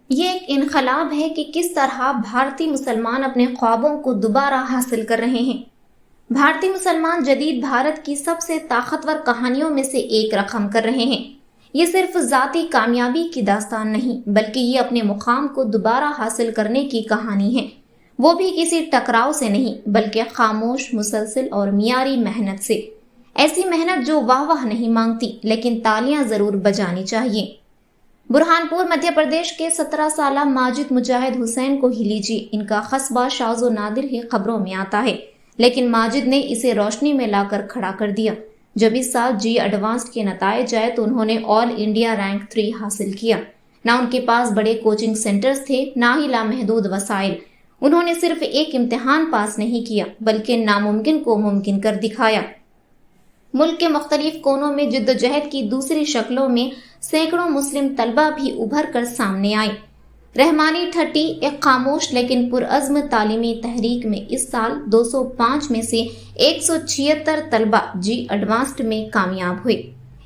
یہ ایک انقلاب ہے کہ کس طرح بھارتی مسلمان اپنے خوابوں کو دوبارہ حاصل کر رہے ہیں۔ بھارتی مسلمان جدید بھارت کی سب سے طاقتور کہانیوں میں سے ایک رقم کر رہے ہیں۔ یہ صرف ذاتی کامیابی کی داستان نہیں، بلکہ یہ اپنے مقام کو دوبارہ حاصل کرنے کی کہانی ہے، وہ بھی کسی ٹکراؤ سے نہیں، بلکہ خاموش، مسلسل اور معیاری محنت سے۔ ایسی محنت جو واہ واہ نہیں مانگتی، لیکن تالیاں ضرور بجانی چاہیے۔ برہان پور مدھیہ پردیش کے 17 سالہ ماجد مجاہد حسین کو ہی لیجیے۔ ان کا قصبہ شاذ و نادر ہی خبروں میں آتا ہے، لیکن ماجد نے اسے روشنی میں لا کر کھڑا کر دیا۔ جب اس سال جی ایڈوانسڈ کے نتائج آئے تو انہوں نے آل انڈیا رینک 3 حاصل کیا۔ نہ ان کے پاس بڑے کوچنگ سینٹرز تھے، نہ ہی لامحدود وسائل۔ انہوں نے صرف ایک امتحان پاس نہیں کیا، بلکہ ناممکن کو ممکن کر دکھایا۔ ملک کے مختلف کونوں میں جدوجہد کی دوسری شکلوں میں سینکڑوں مسلم طلبہ بھی ابھر کر سامنے آئے۔ رحمانی ٹھٹی، ایک خاموش لیکن پرعزم تعلیمی تحریک میں اس سال 205 میں سے 176 طلبہ جی ایڈوانسڈ میں کامیاب ہوئے۔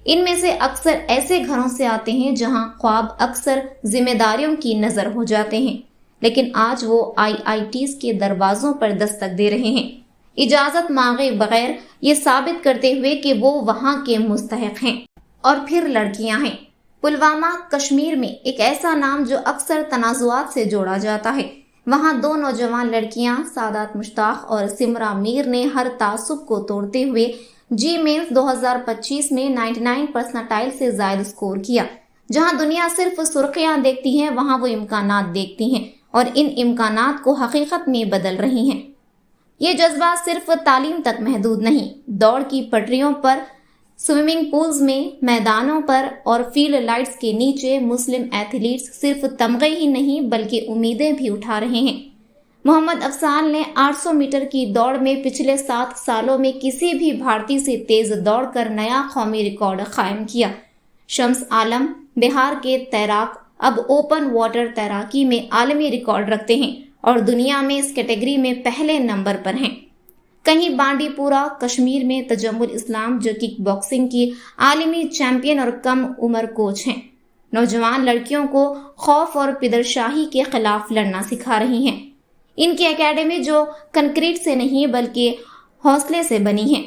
ان میں سے اکثر ایسے گھروں سے آتے ہیں جہاں خواب اکثر ذمہ داریوں کی نظر ہو جاتے ہیں، لیکن آج وہ IITs کے دروازوں پر دستک دے رہے ہیں، اجازت مانگے بغیر، یہ ثابت کرتے ہوئے کہ وہ وہاں کے مستحق ہیں۔ اور پھر لڑکیاں ہیں۔ پلوامہ، کشمیر میں ایک ایسا نام جو اکثر تنازعات سے جوڑا جاتا ہے۔ وہاں 2 نوجوان لڑکیاں سعادت مشتاق اور سمرا میر نے ہر تعصب کو توڑتے ہوئے جی مینز 2025 میں 99 پرسنٹائل سے زائد سکور کیا۔ جہاں دنیا صرف سرخیاں دیکھتی ہے، وہاں وہ امکانات دیکھتی ہیں، اور ان امکانات کو حقیقت میں بدل رہی ہیں۔ یہ جذبہ صرف تعلیم تک محدود نہیں، دوڑ کی پٹریوں پر، سوئمنگ پولز میں، میدانوں پر اور فیلڈ لائٹس کے نیچے مسلم ایتھلیٹس صرف تمغے ہی نہیں بلکہ امیدیں بھی اٹھا رہے ہیں۔ محمد افضال نے 800 میٹر کی دوڑ میں پچھلے 7 سالوں میں کسی بھی بھارتی سے تیز دوڑ کر نیا قومی ریکارڈ قائم کیا۔ شمس عالم، بہار کے تیراک، اب اوپن واٹر تیراکی میں عالمی ریکارڈ رکھتے ہیں اور دنیا میں اس کیٹیگری میں پہلے نمبر پر ہیں۔ کہیں بانڈی پورہ، کشمیر میں تجمل اسلام جو کک باکسنگ کی عالمی چیمپئن اور کم عمر کوچ ہیں، نوجوان لڑکیوں کو خوف اور پدرشاہی کے خلاف لڑنا سکھا رہی ہیں۔ ان کی اکیڈمی جو کنکریٹ سے نہیں بلکہ حوصلے سے بنی ہے،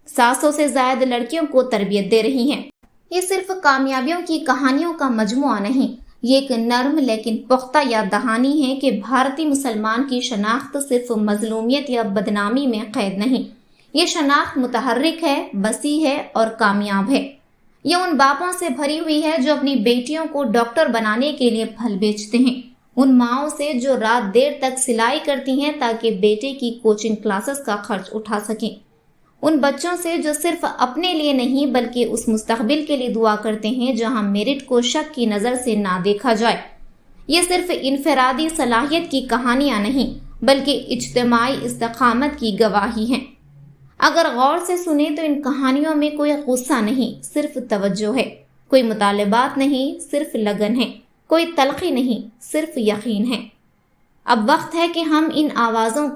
700 سے زائد لڑکیوں کو تربیت دے رہی ہیں۔ یہ صرف کامیابیوں کی کہانیوں کا مجموعہ نہیں، یہ ایک نرم لیکن پختہ یاد دہانی ہے کہ بھارتی مسلمان کی شناخت صرف مظلومیت یا بدنامی میں قید نہیں، یہ شناخت متحرک ہے، وسیع ہے اور کامیاب ہے۔ یہ ان باپوں سے بھری ہوئی ہے جو اپنی بیٹیوں کو ڈاکٹر بنانے کے لیے پھل بیچتے ہیں، ان ماؤں سے جو رات دیر تک سلائی کرتی ہیں تاکہ بیٹے کی کوچنگ کلاسز کا خرچ اٹھا سکیں، ان بچوں سے جو صرف اپنے لیے نہیں بلکہ اس مستقبل کے لیے دعا کرتے ہیں جہاں میرٹ کو شک کی نظر سے نہ دیکھا جائے۔ یہ صرف انفرادی صلاحیت کی کہانیاں نہیں بلکہ اجتماعی استقامت کی گواہی ہیں۔ اگر غور سے سنیں تو ان کہانیوں میں کوئی غصہ نہیں، صرف توجہ ہے، کوئی مطالبات نہیں، صرف لگن ہے، کوئی تلخی نہیں، صرف یقین ہے۔ اب وقت ہے کہ ہم ان آوازوں کو